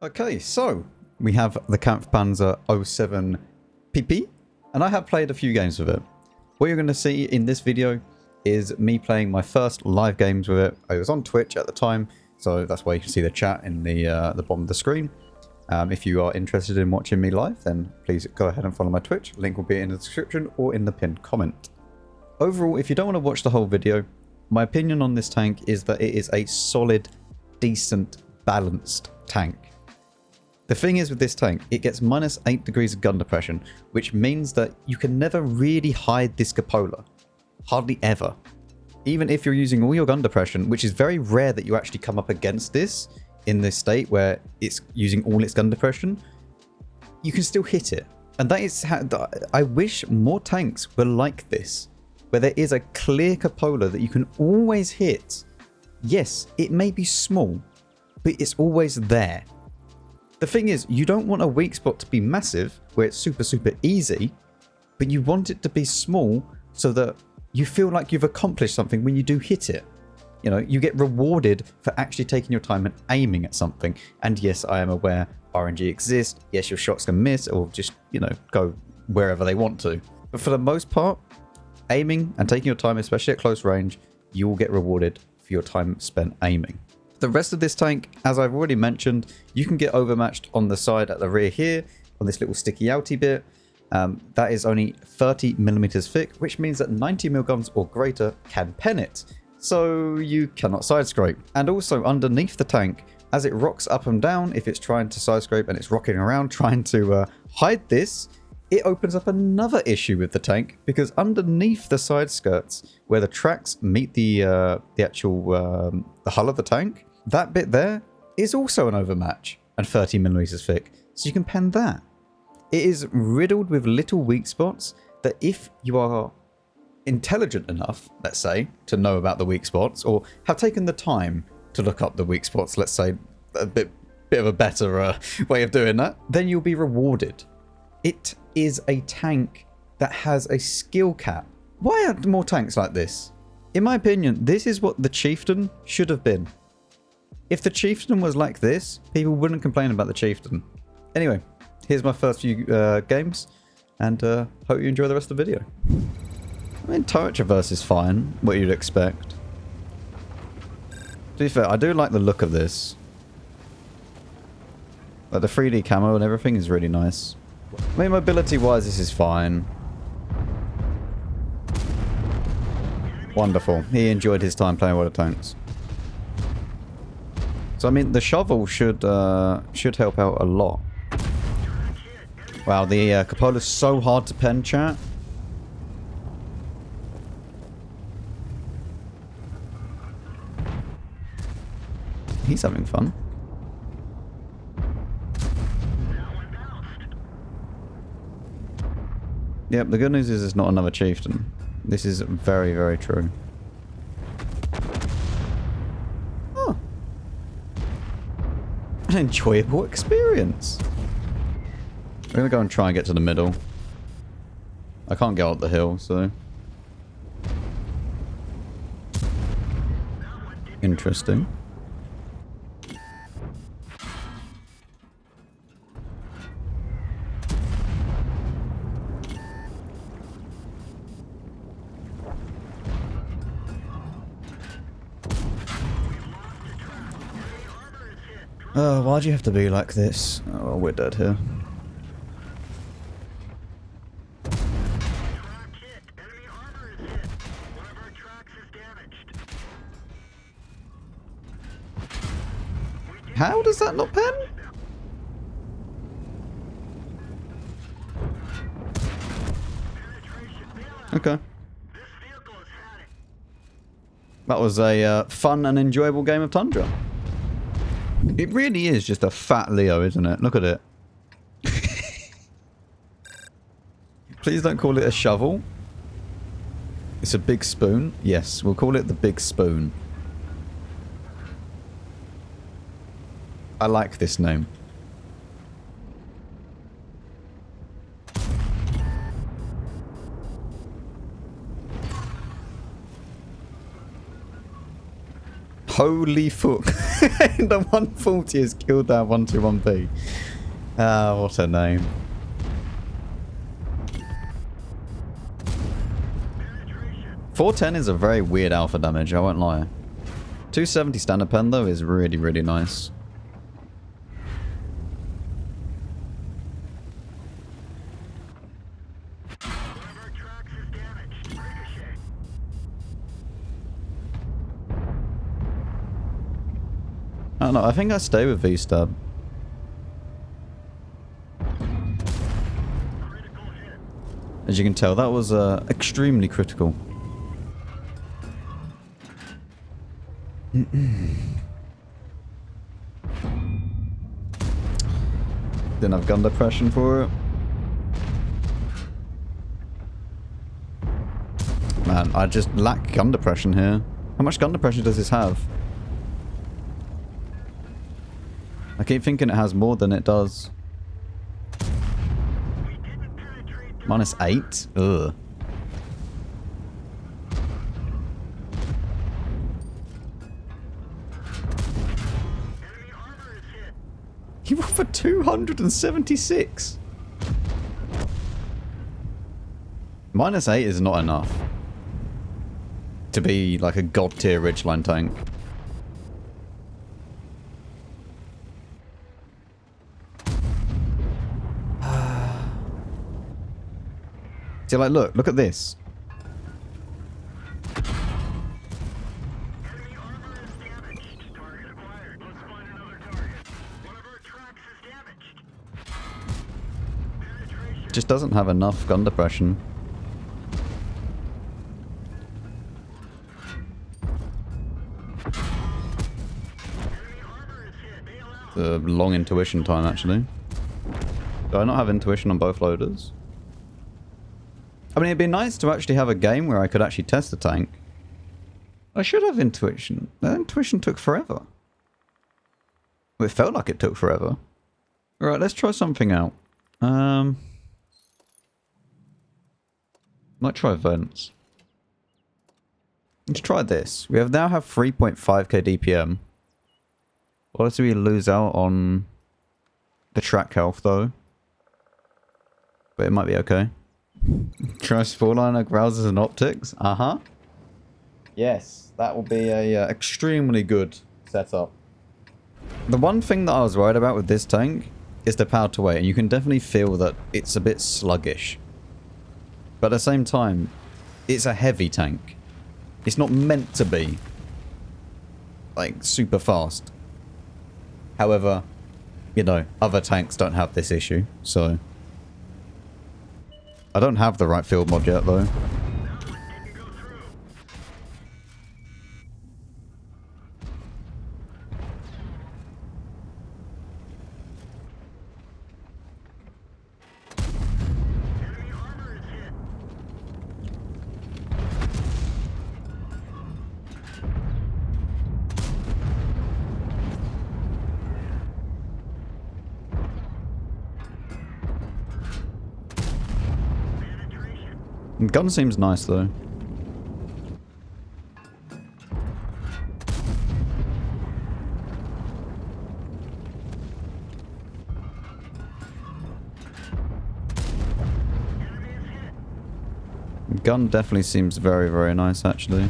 Okay, so we have the Kampfpanzer 07 PP, and I have played a few games with it. What you're going to see in this video is me playing my first live games with it. I was on Twitch at the time, so that's why you can see the chat in the bottom of the screen. If you are interested in watching me live, then please go ahead and follow my Twitch. Link will be in the description or in the pinned comment. Overall, if you don't want to watch the whole video, my opinion on this tank is that it is a solid, decent, balanced tank. The thing is with this tank, it gets -8 degrees of gun depression, which means that you can never really hide this cupola. Hardly ever. Even if you're using all your gun depression, which is very rare that you actually come up against this in this state where it's using all its gun depression, you can still hit it. And that is how I wish more tanks were like this, where there is a clear cupola that you can always hit. Yes, it may be small, but it's always there. The thing is, you don't want a weak spot to be massive, where it's super easy, but you want it to be small so that you feel like you've accomplished something when you do hit it. You know, you get rewarded for actually taking your time and aiming at something. And yes, I am aware RNG exists. Yes, your shots can miss or just, you know, go wherever they want to. But for the most part, aiming and taking your time, especially at close range, you will get rewarded for your time spent aiming. The rest of this tank, as I've already mentioned, you can get overmatched on the side at the rear here, on this little sticky outy bit. That is only 30mm thick, which means that 90mm guns or greater can pen it. So you cannot side scrape. And also underneath the tank, as it rocks up and down, if it's trying to side scrape and it's rocking around trying to hide this, it opens up another issue with the tank, because underneath the side skirts, where the tracks meet the actual the hull of the tank, that bit there is also an overmatch and 30mm thick, so you can pen that. It is riddled with little weak spots that if you are intelligent enough, let's say, to know about the weak spots, or have taken the time to look up the weak spots, let's say, a bit of a better way of doing that, then you'll be rewarded. It is a tank that has a skill cap. Why aren't more tanks like this? In my opinion, this is what the Chieftain should have been. If the Chieftain was like this, people wouldn't complain about the Chieftain. Anyway, here's my first few games, and hope you enjoy the rest of the video. I mean, turret traverse is fine, what you'd expect. To be fair, I do like the look of this. Like the 3D camo and everything is really nice. I mean, mobility-wise, this is fine. Wonderful. He enjoyed his time playing water tanks. So, I mean, the shovel should help out a lot. Wow, the cupola's so hard to pen, chat. He's having fun. Yep, the good news is it's not another Chieftain. This is very true. Oh. An enjoyable experience. We're going to go and try and get to the middle. I can't get up the hill, so... Interesting. Oh, why'd you have to be like this? Oh, we're dead here. How does that not pen? Okay. That was a fun and enjoyable game of Tundra. It really is just a fat Leo, isn't it? Look at it. Please don't call it a shovel. It's a big spoon. Yes, we'll call it the big spoon. I like this name. Holy fuck. The 140 has killed that 121B. Ah, what a name. .410 is a very weird alpha damage, I won't lie. 270 standard pen though is really, really nice. I don't know, I think I stay with V-Stab. As you can tell, that was extremely critical. Didn't have gun depression for it. Man, I just lack gun depression here. How much gun depression does this have? I keep thinking it has more than it does. -8? Ugh. You went for 276. -8 is not enough to be like a god tier ridgeline tank. See, like, look at this. Just doesn't have enough gun depression. It's a long intuition time, actually. Do I not have intuition on both loaders? I mean, it'd be nice to actually have a game where I could actually test the tank. I should have intuition. That intuition took forever. Well, it felt like it took forever. Alright, let's try something out. Might try vents. Let's try this. We now have 3.5k DPM. Obviously we lose out on the track health though. But it might be okay. Try Spawliner browsers and optics. Uh-huh. Yes, that will be a extremely good setup. The one thing that I was worried about with this tank is the power to weight, and you can definitely feel that it's a bit sluggish. But at the same time, it's a heavy tank. It's not meant to be like super fast. However, you know, other tanks don't have this issue, so I don't have the right field mod yet though. Gun seems nice though. Gun definitely seems very, very nice actually.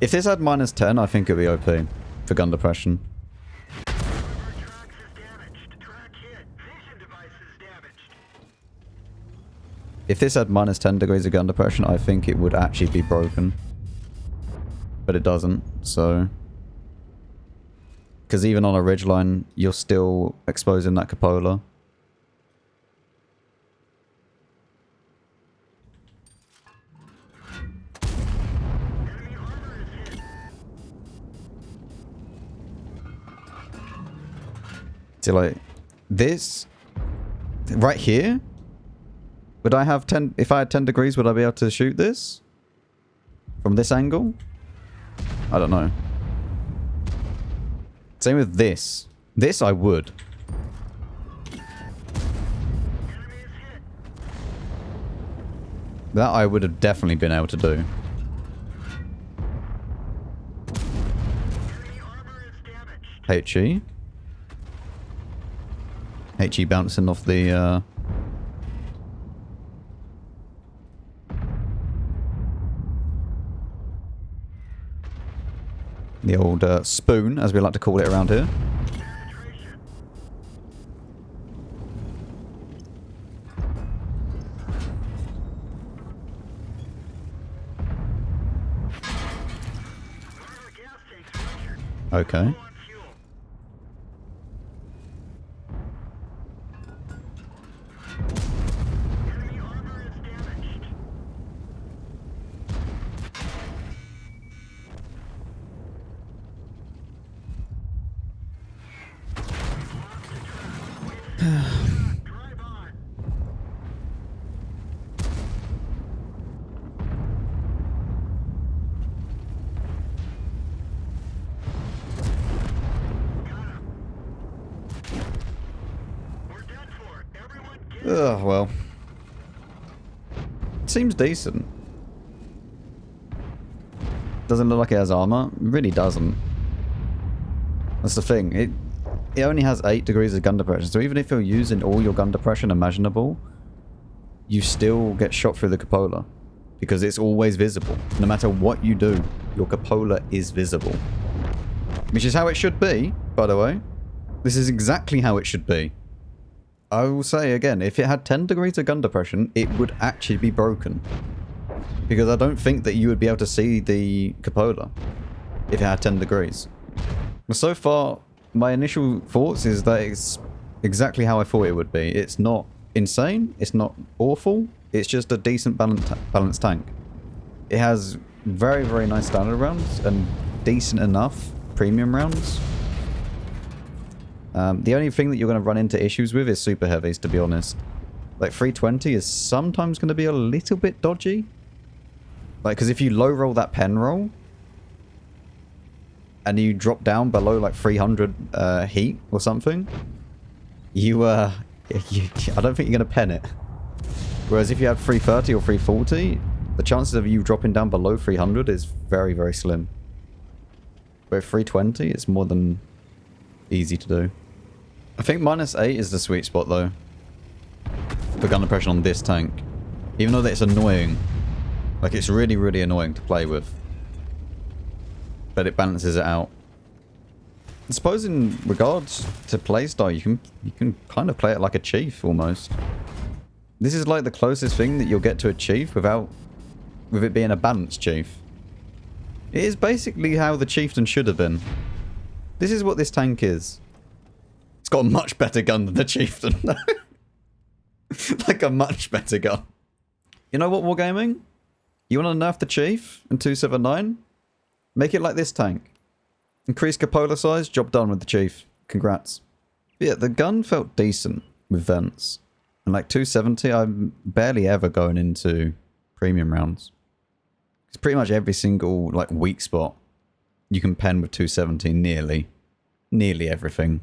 If this had -10, I think it'd be OP for gun depression. If this had -10 degrees of gun depression, I think it would actually be broken. But it doesn't, so... Because even on a ridgeline, you're still exposing that cupola. So like, this... Right here? Would I have 10... If I had 10 degrees, would I be able to shoot this? From this angle? I don't know. Same with this. This I would. That I would have definitely been able to do. HE. HE bouncing off the old spoon, as we like to call it around here. Okay. Ugh, well. Seems decent. Doesn't look like it has armor. It really doesn't. That's the thing. It only has 8 degrees of gun depression. So even if you're using all your gun depression imaginable, you still get shot through the cupola. Because it's always visible. No matter what you do, your cupola is visible. Which is how it should be, by the way. This is exactly how it should be. I will say again, if it had 10 degrees of gun depression, it would actually be broken. Because I don't think that you would be able to see the cupola if it had 10 degrees. But so far, my initial thoughts is that it's exactly how I thought it would be. It's not insane, it's not awful, it's just a decent balanced tank. It has very, very nice standard rounds and decent enough premium rounds. The only thing that you're going to run into issues with is super heavies, to be honest. Like 320 is sometimes going to be a little bit dodgy. Like, because if you low roll that pen roll and you drop down below like 300 heat or something, I don't think you're going to pen it. Whereas if you have 330 or 340, the chances of you dropping down below 300 is very, very slim. But 320, it's more than easy to do. I think -8 is the sweet spot though. For gun depression on this tank. Even though it's annoying. Like it's really, really annoying to play with. But it balances it out. I suppose in regards to playstyle, you can kind of play it like a chief almost. This is like the closest thing that you'll get to a chief with it being a balanced chief. It is basically how the chieftain should have been. This is what this tank is. It's got a much better gun than the chieftain. Like a much better gun. You know what, Wargaming? You want to nerf the chief in 279? Make it like this tank. Increase cupola size, job done with the chief. Congrats. But yeah, the gun felt decent with vents. And like 270, I'm barely ever going into premium rounds. It's pretty much every single like weak spot you can pen with 270 nearly. Nearly everything.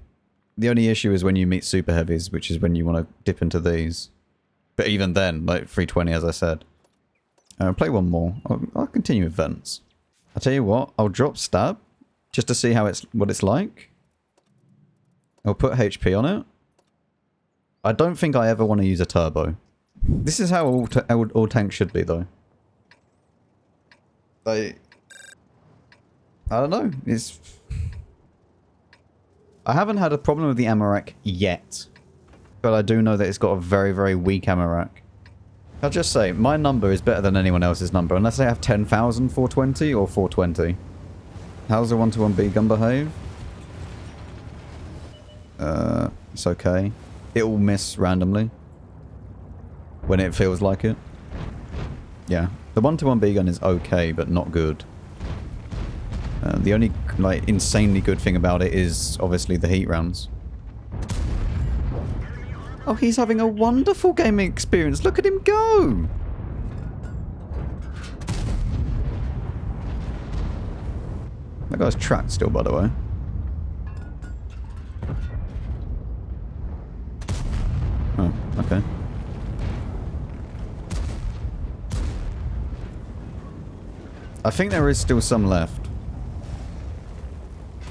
The only issue is when you meet super heavies, which is when you want to dip into these. But even then, like 320 as I said. I'll play one more. I'll continue with vents. I'll tell you what, I'll drop stab just to see what it's like. I'll put HP on it. I don't think I ever want to use a turbo. This is how all tanks should be though. I don't know. I haven't had a problem with the ammo rack yet. But I do know that it's got a very, very weak ammo rack. I'll just say, my number is better than anyone else's number. Unless they have 10,420 or 420. How's the 121B gun behave? It's okay. It will miss randomly. When it feels like it. Yeah. The 121B gun is okay, but not good. The only, like, insanely good thing about it is, obviously, the heat rounds. Oh, he's having a wonderful gaming experience. Look at him go! That guy's trapped still, by the way. Oh, okay. think there is still some left.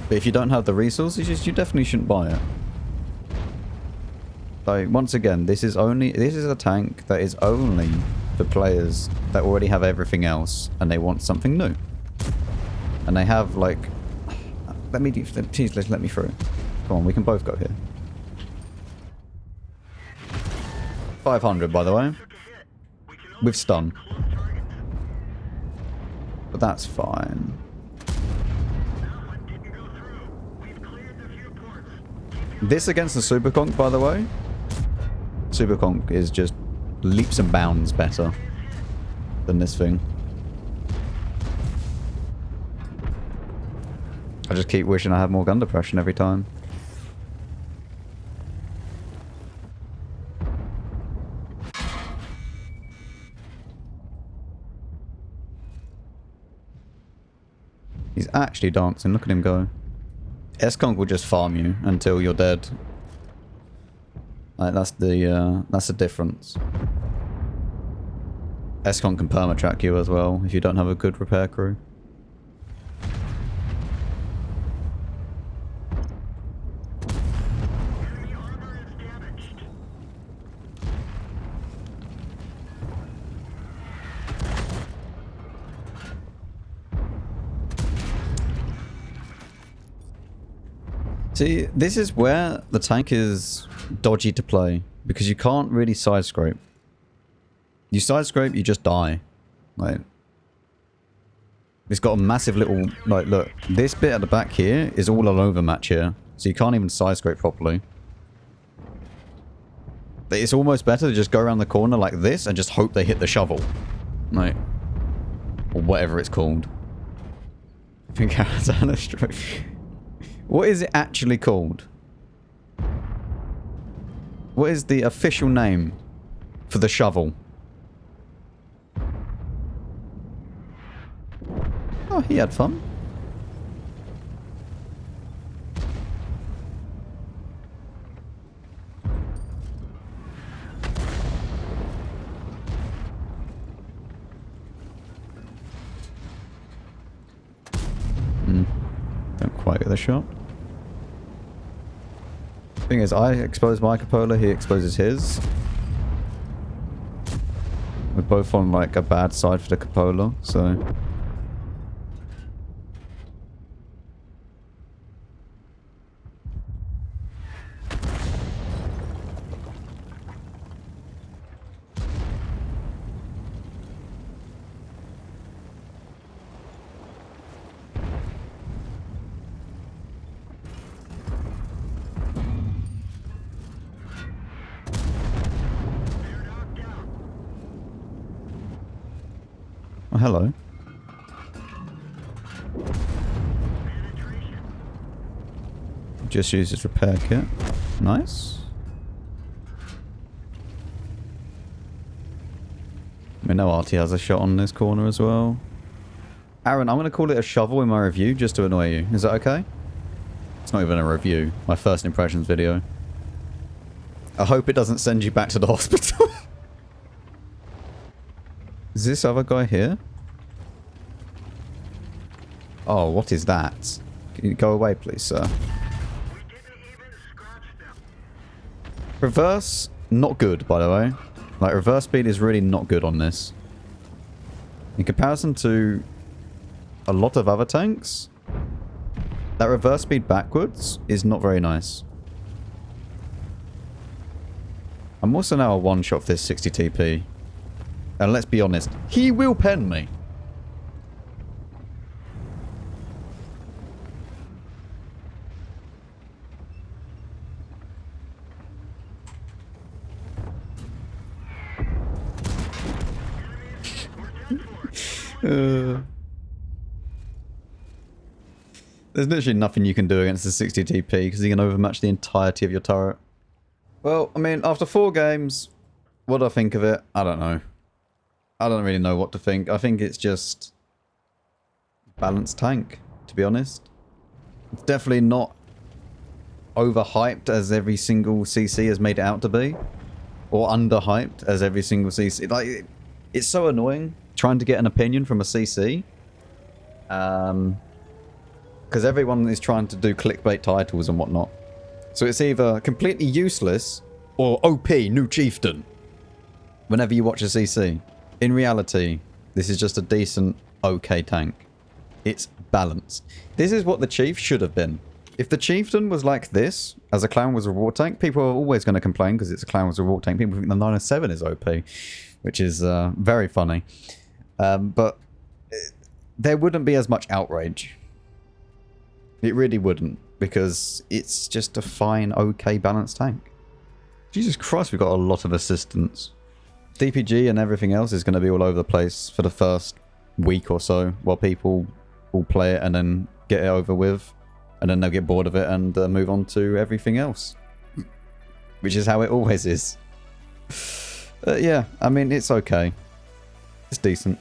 But if you don't have the resources, you definitely shouldn't buy it. So once again, this is a tank that is only for players that already have everything else and they want something new. And they have like, please let me through. Come on, we can both go here. 500 by the way. With stun. But that's fine. This against the Super Conch, by the way. Super Conch is just leaps and bounds better than this thing. I just keep wishing I had more gun depression every time. He's actually dancing. Look at him go. S-Conch will just farm you until you're dead. Like, that's the difference. S-Conch can perma-track you as well if you don't have a good repair crew. See, this is where the tank is dodgy to play, because you can't really side scrape. You side scrape, you just die. Like, it's got a massive little, like, look, this bit at the back here is all an overmatch here, so you can't even side scrape properly. But it's almost better to just go around the corner like this and just hope they hit the shovel. Like, or whatever it's called. I think Arizona Stroke. What is it actually called? What is the official name for the shovel? Oh, he had fun. Don't quite get the shot. Thing is, I expose my cupola, he exposes his. We're both on like a bad side for the cupola, so. Oh, hello. Just use his repair kit. Nice. We know RT has a shot on this corner as well. Aaron, I'm going to call it a shovel in my review just to annoy you. Is that okay? It's not even a review. My first impressions video. I hope it doesn't send you back to the hospital. Is this other guy here? Oh, what is that? Can you go away, please, sir? Reverse, not good, by the way. Like, reverse speed is really not good on this. In comparison to a lot of other tanks, that reverse speed backwards is not very nice. I'm also now a one-shot for this 60 TP. And let's be honest, he will pen me. There's literally nothing you can do against the 60 TP because he can overmatch the entirety of your turret. Well, I mean, after 4 games, what do I think of it? I don't know. I don't really know what to think. I think it's just balanced tank, to be honest. It's definitely not overhyped as every single CC has made it out to be, or underhyped as every single CC. Like, it's so annoying trying to get an opinion from a CC Because everyone is trying to do clickbait titles and whatnot. So it's either completely useless or OP, new chieftain, whenever you watch a CC. In reality, this is just a decent, okay tank. It's balanced. This is what the chief should have been. If the chieftain was like this, as a clan was a war tank, people are always going to complain because it's a clan was a war tank. People think the 907 is OP, which is very funny. But there wouldn't be as much outrage. It really wouldn't, because it's just a fine, okay, balanced tank. Jesus Christ, we've got a lot of assistance. DPG and everything else is going to be all over the place for the first week or so, while people will play it and then get it over with, and then they'll get bored of it and move on to everything else. Which is how it always is. Yeah, I mean, it's okay. It's decent.